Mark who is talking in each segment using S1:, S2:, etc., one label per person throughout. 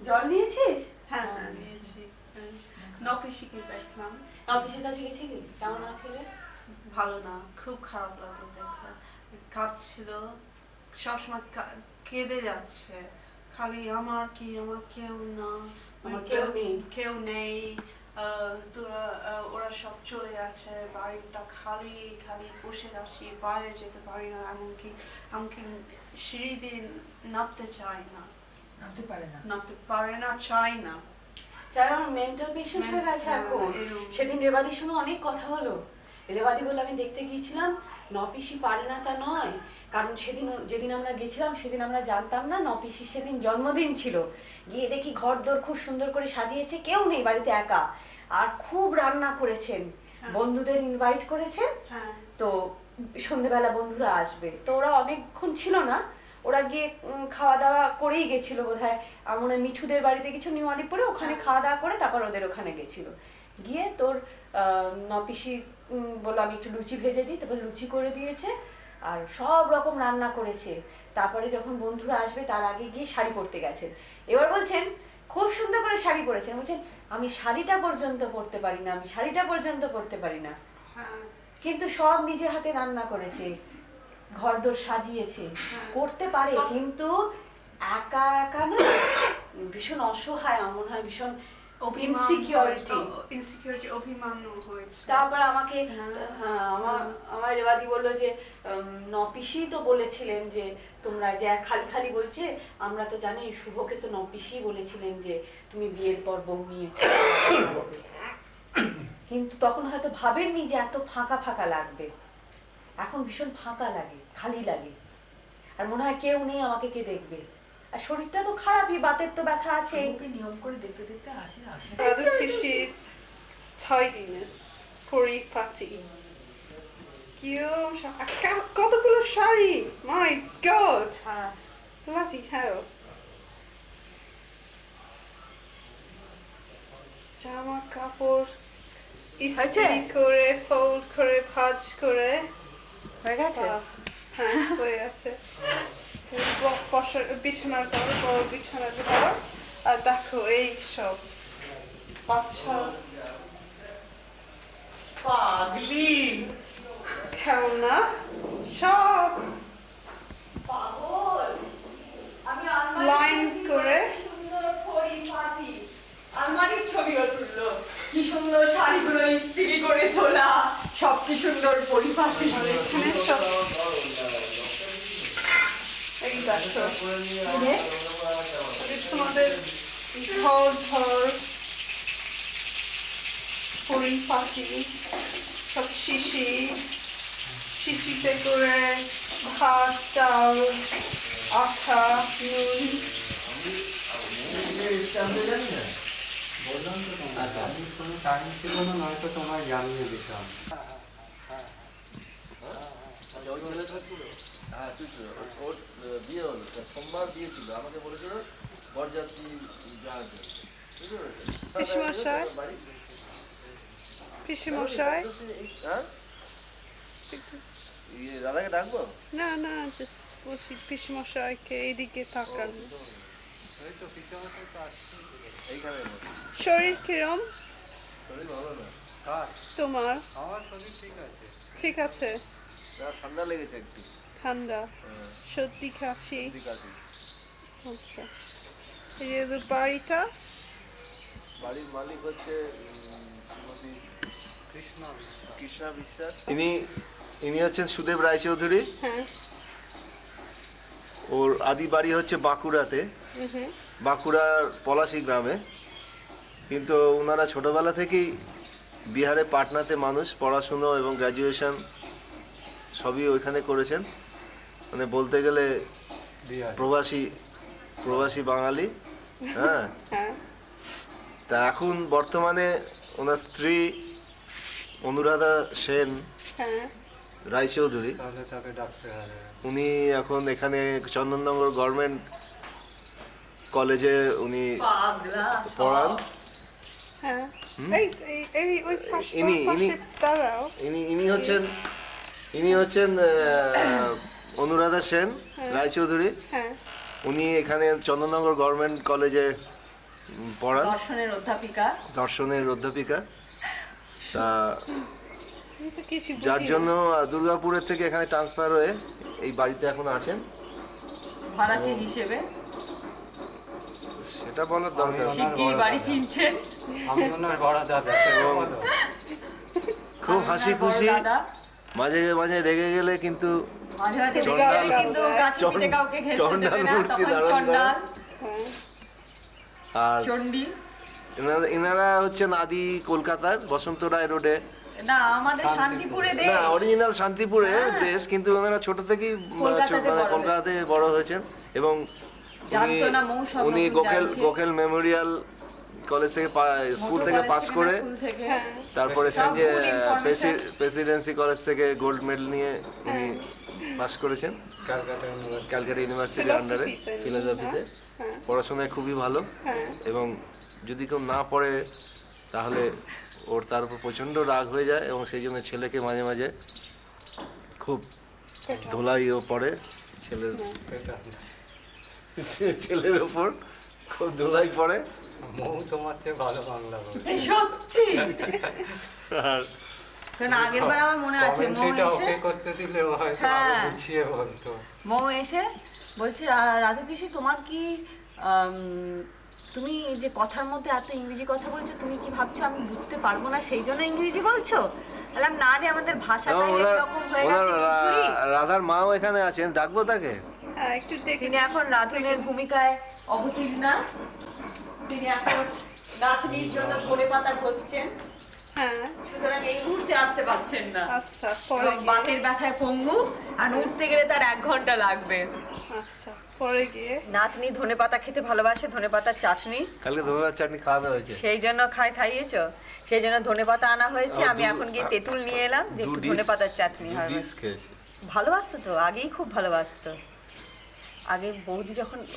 S1: জল নিয়েছিস?
S2: হ্যাঁ হ্যাঁ নিয়েছি। নপিসিকে দেখলাম।
S1: অফিসের কাছে গেছিলি? কেমন আছে রে?
S2: ভালো না, খুব খারাপ লাগলো দেখে। কাঁদছিল, সবসময় কেঁদে যাচ্ছে, খালি আমার কি, আমার কেউ না,
S1: আমার কেউ নেই।
S2: কেউ নেই। তোরা ওরা সব চলে গেছে, বাড়িটা খালি খালি বসে আছি, বাইরে যেতে পারি না, এমনকি এমনকি সিঁড়ি দিয়ে নামতে চাই না,
S3: নামতে পারে না,
S2: চাই না।
S1: যারা আমার মেন্টাল পেশেন্ট হয়ে গেছে এখন। সেদিন রেবাদির সঙ্গে অনেক কথা হলো। রেবাদি বলে আমি দেখতে গিয়েছিলাম, নপিসি পারে না তা নয়, কারণ যেদিন আমরা গেছিলাম সেদিন আমরা জানতাম না নপিসির সেদিন জন্মদিন ছিল। গিয়ে দেখি ঘর দোর খুব সুন্দর করে সাজিয়েছে, কেউ নেই বাড়িতে, একা, আর খুব রান্না করেছেন, বন্ধুদের ইনভাইট করেছেন। তো সন্ধ্যেবেলা বন্ধুরা আসবে, তো ওরা অনেকক্ষণ ছিল না, ওরা গিয়ে খাওয়া দাওয়া করেই গেছিল বোধহয়। আমরা মিঠুদের বাড়িতে কিছু নিউ আলিপুরে ওখানে খাওয়া দাওয়া করে তারপর ওদের ওখানে গেছিল। গিয়ে তোর নপিসি বললো আমি একটু লুচি ভেজে দিই, তারপর লুচি করে দিয়েছে আর সব রকম রান্না করেছে। তারপরে যখন বন্ধুরা আসবে তার আগে গিয়ে শাড়ি পরতে গেছেন। এবার বলছেন খুব সুন্দর করে শাড়ি পরেছেন, বলছেন আমি শাড়িটা পর্যন্ত পরতে পারি না, আমি শাড়িটা পর্যন্ত পরতে পারি না। কিন্তু সব নিজে হাতে রান্না করেছে, ঘরদোর সাজিয়েছে, করতে পারে, কিন্তু একা একা না, ভীষণ অসহায়, আমার মনে হয় ভীষণ
S2: ইনসিকিউরিটি, অভিমান হয়েছে।
S1: তারপর আমাকে আমার রেবাদি বললো যে নপিসি তো বলেছিলেন যে তোমরা যে খালি খালি বলছে, আমরা তো জানি শুভকে তো নপিসি বলেছিলেন যে তুমি বিয়ের পর বউ নিয়ে কিন্তু তখন হয়তো ভাবেননি যে এত ফাঁকা ফাঁকা লাগবে। এখন ভীষণ ফাঁকা লাগে, খালি লাগে, আর মনে হয় কেউ নেই, আমাকে কে দেখবে। আর শরীরটা তো খারাপই, বাতের তো ব্যথা আছে।
S3: নিয়ম করে দেখতে দেখতে আসে।
S2: Brother Fishy tidiness, পরিপাটি, কিরম কতগুলো sari, my god, bloody hell, জামা কাপড় ইস্ত্রি করে, ফোল্ড করে, ভাঁজ করে
S1: হয়ে গেছে।
S2: হ্যাঁ হয়ে গেছে। বিছানার ঘর, বড় বিছানার ঘর, আর দেখো এই সব বাচ্চা
S1: পাগলি
S2: খেলনা সব
S1: পাগল। আমি
S2: লাইন করে
S1: সুন্দর পরিপাটি আলমারির ছবিও তুললো, কি সুন্দর শাড়িগুলো ইস্ত্রি করে তোলা, সব কি সুন্দর পরিপাটি।
S2: এখানে সব এই দেখো তোমাদের ঘর ঘর পরিপাটি, সব শিশিতে করে ভাত, ডাল, আটা, নুন।
S4: আচ্ছা আমি কোনো টাইম ছিল না, নয়তো তোমায় জানিয়ে দিতাম।
S5: হ্যাঁ তুই ওর বিয়ে হলো, সোমবার বিয়ে ছিল, আমাকে বলেছিল বরযাত্রী যাওয়ার জন্য,
S2: পিসিমশাই পিসিমশাই
S5: হ্যাঁ দাদাকে ডাকবো?
S2: না না, জাস্ট বলছি পিসিমশাইকে এইদিকে তাকান।
S4: এই তো পিছনে তো আসছি।
S5: এইখানে
S2: শরীর কিরম?
S5: শরীর ভালো না।
S4: কার?
S2: তোমার?
S4: আমার শরীর ঠিক আছে।
S2: ঠিক আছে,
S5: ঠান্ডা লেগেছে একটু,
S2: ঠান্ডা, সর্দি কাশি। আচ্ছা, এই যে বাড়িটা,
S5: বাড়ির মালিক হচ্ছে শ্রীমতী কৃষ্ণা বিশ্বাস। ইনি হচ্ছেন সুদেব রায়চৌধুরী।
S2: হ্যাঁ,
S5: ওর আদি বাড়ি হচ্ছে বাঁকুড়াতে, বাঁকুড়ার পলাশী গ্রামে, কিন্তু ওনারা ছোটবেলা থেকেই বিহারে পাটনাতে মানুষ, পড়াশুনো এবং গ্র্যাজুয়েশন সবই ওইখানে করেছেন, মানে বলতে গেলে প্রবাসী বাঙালি। হ্যাঁ, তা এখন বর্তমানে ওনার স্ত্রী অনুরাধা সেন রায়চৌধুরী, উনি এখন এখানে চন্দননগর গভর্নমেন্ট কলেজে উনি পড়ান। ইনি হচ্ছেন অনুরাধা সেন রায়চৌধুরী। উনি এখানে চন্দননগর গভর্নমেন্ট কলেজে পড়ান,
S1: দর্শনের অধ্যাপিকা।
S5: দর্শনের অধ্যাপিকা। তা
S2: আমি তো কিছু
S5: যার
S2: বুঝি
S5: জন্য দুর্গাপুরের থেকে এখানে ট্রান্সফার হয়ে এই বাড়িতে এখন আছেন।
S1: ভাড়াটিয়া হিসেবে
S5: সেটা বলার দরকার নেই।
S1: শিগগিরই বাড়ি কিনছেন।
S4: আমি ওনার বড় দাদা, বলো।
S5: খুব হাসি
S1: বড়
S5: খুশি,
S1: দাদা।
S5: মাঝে মাঝে রেগে গেলে কিন্তু
S1: মাঝে মাঝে
S5: চন্ডাল-
S1: রেগে গেলে কিন্তু গাছ কেটে কাউকে ঘেঁষতে
S5: চন্ডাল
S1: দেবে না,
S5: মূর্তি
S1: তখন
S5: ধারণ
S1: চন্ডাল
S2: হ্যাঁ।
S5: আর
S1: চণ্ডী।
S5: এনারা হচ্ছেন আদি কলকাতার বসন্ত রায় রোডে,
S1: না আমাদের শান্তিপুরে দেশ।
S5: না অরিজিনাল শান্তিপুরে
S1: হ্যাঁ।
S5: দেশ, কিন্তু ওনারা ছোট থেকেই
S1: কলকাতাতে বড়
S5: কলকাতাতে বড় হয়েছেন এবং
S1: জানতো না মৌ সব
S5: উনি
S1: নতুন
S5: গোখেল
S1: জানছে।
S5: গোখেল মেমোরিয়াল কলেজ থেকে স্কুল থেকে
S1: কলেজ
S5: পাস
S1: থেকে না,
S5: করে
S1: স্কুল থেকে।
S2: হ্যাঁ।
S5: তারপরে
S1: সব good information।
S5: প্রেসিডেন্সি কলেজ থেকে গোল্ড মেডেল নিয়ে উনি পাস করেছেন
S4: ক্যালকাটা ইউনিভার্সিটি।
S5: ক্যালকাটা ইউনিভার্সিটির
S2: Philosophy
S5: আন্ডারে,
S2: তে,
S5: ফিলোসফিতে।
S2: হ্যাঁ।
S5: পড়াশোনায় খুবই ভালো
S2: হ্যাঁ।
S5: এবং যদি কেউ না পড়ে তাহলে ওর তার উপর প্রচণ্ড রাগ হয়ে যায় এবং সেই জন্য ছেলেকে মাঝে মাঝে খুব ধোলাইও পড়ে, ছেলের
S4: এটা
S5: ছেলের ওপর খুব ধোলাই পড়ে।
S4: মৌ তোমার চেয়ে ভালো বাংলা বলে।
S1: সত্যি
S5: আর
S1: কারণ আগের বার আমার মনে আছে মৌ
S4: কমেন্ট্রিটা
S1: এসে
S4: ওকে করতে দিলে ও হয়তো
S1: হ্যাঁ।
S4: আরো গুছিয়ে বলতো।
S1: মৌ এসে বলছে রাধু পিসি তোমার কি তুমি যে কথার মধ্যে এত ইংরেজি কথা বলছো, তুমি কি ভাবছো আমি বুঝতে পারবো না সেই জন্য ইংরেজি বলছো? বললাম না রে, আমাদের
S5: এবং
S1: ভাষাটাই এরকম হয়ে
S5: ওনার
S1: গেছে কিছুই।
S5: রাধার মাও এখানে আছেন, ডাকবো তাকে?
S2: হ্যাঁ, একটু দেখে
S1: তিনি এখন রাধুনের ভূমিকায় অবতীর্ণা। তিনি এখন নাতনির জন্য ধনেপাতা ঘষছেন,
S2: হ্যাঁ।
S1: সুতরাং এই মুহূর্তে আসতে পারছেন না।
S2: আচ্ছা, পরে
S1: এবং
S2: গিয়ে
S1: বাতের ব্যথায় পঙ্গু, আর উঠতে গেলে তার 1 ঘন্টা লাগবে।
S2: আচ্ছা, পরে গিয়ে
S1: নাতনি ধনেপাতা খেতে ভালোবাসে, ধনেপাতার চাটনি,
S5: কালকে ধন্যবাদ চাটনি খাওয়ানো হয়েছে।
S1: সেই জন্য খাইয়েছো, সেই জন্য ধনেপাতা আনা হয়েছে।
S5: আর
S1: আমি এখন গিয়ে তেঁতুল নিয়ে এলাম যে একটু
S5: ডিশ-
S1: ধনেপাতার চাটনি হবে।
S5: ডিশ খেয়েছি।
S1: ভালোবাসতো তো, আগেই খুব ভালোবাসতো। আগে বৌদি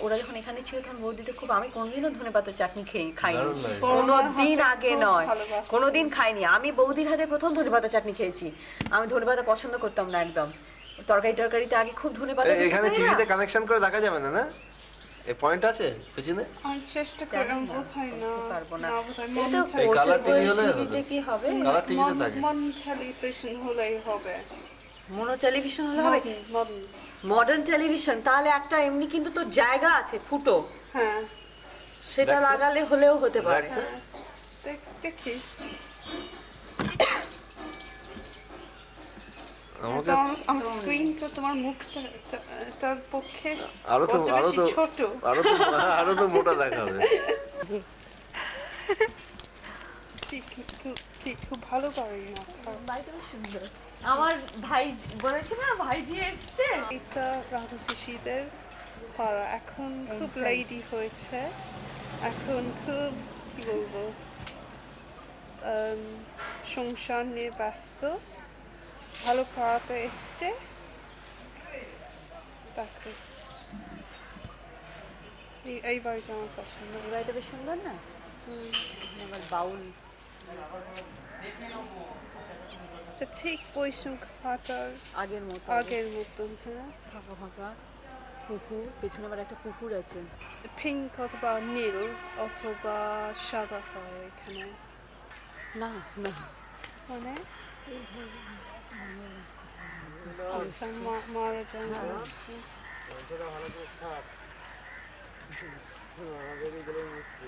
S1: ওরা যখন এখানে ছিল তখন বৌদি তো খুব, আমি কোনোদিনও ধনেপাতার চাটনি খাইনি,
S5: দারুণ লাগে।
S1: কোনোদিন আগে
S2: খুব
S1: নয়,
S2: ভালোবাসতো।
S1: কোনোদিন খাইনি। আমি বৌদির হাতে প্রথম ধনেপাতা চাটনি খেয়েছি। আমি ধনেপাতা পছন্দ করতাম না একদম, তরকারিতে আগে খুব ধনেপাতা দিত
S5: এখানে
S1: তো এরা।
S5: টিভিতে কানেকশন করে দেখা যাবে না, না এই পয়েন্ট আছে পেছনে?
S2: আমি চেষ্টা
S1: জানি
S2: করলাম,
S1: না,
S2: বোধহয় না,
S1: বলতে পারবো না।
S2: বোধহয়
S1: এই তো
S2: মন
S5: এই কালার টিভি হলে
S1: টিভিতে কি হবে?
S5: কালার টিভিতে থাকে।
S2: মন টেলিভিশন হলেই হবে।
S1: মনো টেলিভিশন হলে হবে?
S2: মন,
S1: মডার্ন টেলিভিশন, তাহলে একটা এমনি কিন্তু তো জায়গা আছে ফুটো,
S2: হ্যাঁ,
S1: সেটা
S5: দেখো।
S1: লাগালে হলেও হতে পারে।
S5: দেখো।
S2: হ্যাঁ। দেখি
S5: আমাকে
S2: আমার স্ক্রিনটা, তোমার মুখটা তার পক্ষে
S5: আরো তো
S2: কত
S5: আরো
S2: বেশি
S5: তো
S2: ছোট।
S5: আরো তো মোটা দেখাবে।
S2: ঠিক খুব ভালো পারি না।
S1: আমার ভাই বলেছে না, ভাইজি এসছে।
S2: এটা রাধু পিসিদের পাড়া, এখন খুব লেডি হয়েছে, এখন খুব কি বলবো সংসার নিয়ে ব্যস্ত, ভালো পাড়াতে এসছে। দেখো এই বাড়িটা আমার পছন্দ।
S1: এই বাড়িটা বেশ সুন্দর না? আমার বাউল
S2: এটা ঠিক বৈষ্ণব ঘাটার
S1: আগের মতো,
S2: আগের মতন, হ্যাঁ,
S1: ফাঁকা ফাঁকা পুকুর, পেছনে আবার একটা পুকুর আছে।
S2: পিঙ্ক অথবা নীল অথবা সাদা হয় এখানে,
S1: না না,
S2: মানে আচ্ছা, মারা যায় না।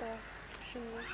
S2: বাহ, সুন্দর।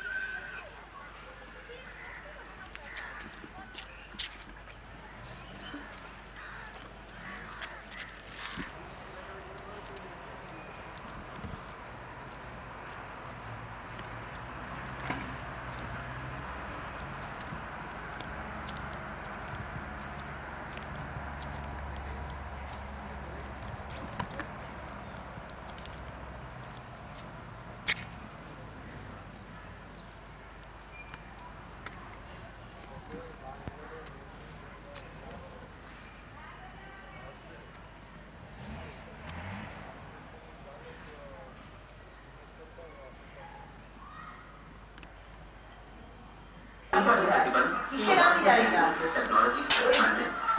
S1: কিসের আমি জানি না,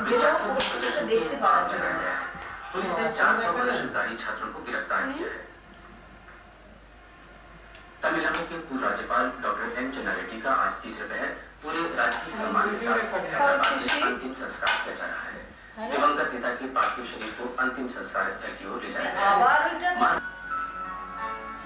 S1: যেটা করছে সেটা দেখতে পাওয়া যায় না।
S6: पुलिस ने 400 प्रदर्शनकारी छात्रों को गिरफ्तार किया है। तमिलनाडु के पूर्व राज्यपाल डॉक्टर एम चन्नारेड्डी का आज तीसरे पहर पूरे राजकीय सम्मान के साथ हैदराबाद में अंतिम संस्कार किया जा रहा है। दिवंगत नेता के पार्थिव शरीर को अंतिम संस्कार स्थल की ओर ले जाया गया है।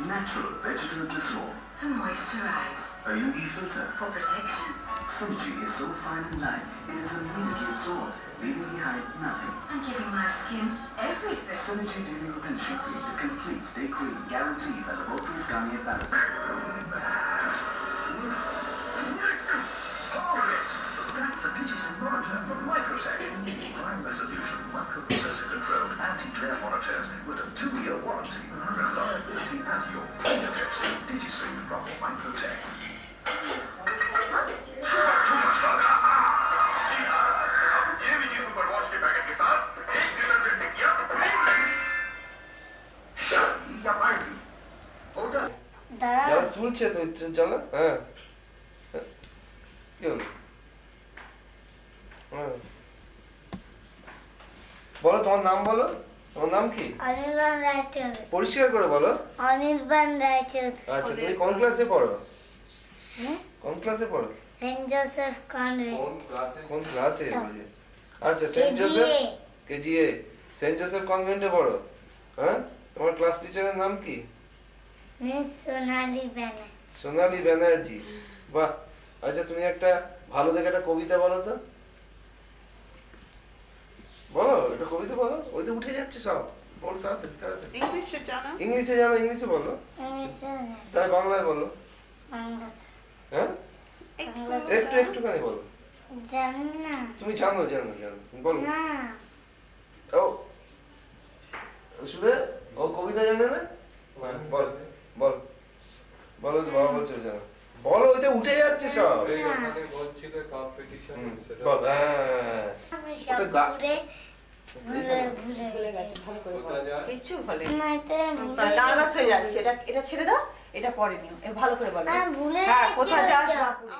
S7: Natural vegetable glycerol,
S8: To moisturize,
S7: a UV filter.
S8: for protection,
S7: Synergy is so fine and light, it is immediately absorbed, leaving behind nothing.
S8: and giving my skin everything.
S7: Synergy Daily Replenishing Cream, the complete stay cream guaranteed by Laboratories Garnier Balance.
S9: That's a Digicel monitor from Microtech. Prime resolution, microprocessor controlled anti-glare monitors with a 2-year warranty. Reliability at your fingertips. Digicel from Microtech. Too much talk. जी हाँ, अब JVG super watch के packet के साथ एक detergent टिकिया या party ओटा
S5: যারা তুলছে তো চলো হ্যাঁ হ্যাঁ। কি হলো হ্যাঁ বলো তোমার নাম বলো, তোমার নাম কি?
S10: অনির্বাণ রায়চৌধুরী।
S5: পরিষ্কার করে বলো।
S10: অনির্বাণ রায়চৌধুরী।
S5: আচ্ছা তুমি কোন ক্লাসে পড়ো?
S10: হুম?
S5: কোন ক্লাসে পড়ো?
S10: Saint Joseph convent.
S5: কোন ক্লাসে বলছে? আচ্ছা saint Joseph KG A saint Joseph কনভেন্টে পড়ো। হ্যাঁ তোমার ক্লাস টিচারের নাম কি?
S10: মিস সোনালী ব্যানার্জি।
S5: সোনালী ব্যানার্জি। বাহ। আচ্ছা তুমি একটা ভালো দেখে একটা কবিতা বলো তো, বলো একটা কবিতা বলো। ওই তো উঠে যাচ্ছে সব, বলো তাড়াতাড়ি তাড়াতাড়ি।
S2: ইংলিশে জানো?
S5: ইংলিশে জানো? ইংলিশে বলো। তাহলে বাংলায় বলো।
S10: বাংলা
S5: হ্যাঁ একটু একটুখানি বলো।
S10: জানি না।
S5: তুমি জানো জানো জানো বলো।
S10: না।
S5: ও শুধু ও কবিতা জানে না? হ্যাঁ, বল বল বলো তো বাবা বলছো জানো, বলো। ওই তো উঠে যাচ্ছে সব।
S4: বলছিল কম্পিটিশন
S5: বল। হ্যাঁ
S10: আমি সব
S5: ওটা গা-
S10: ঘুরে ভুলে ভুলে
S1: ভুলে গেছে, ভালো করে বলো।
S4: কোথায় যায়?
S1: কিচ্ছু বলে
S10: আমার তো ভুলে
S1: নার্ভাস হয়ে যাচ্ছে। এটা এটা ছেড়ে দাও, এটা পরে নিও। ভালো করে বলো।
S10: ভুলে
S1: হ্যাঁ
S10: গেছি
S1: কোথায়
S10: ওটা।
S1: যাস বাপুরে।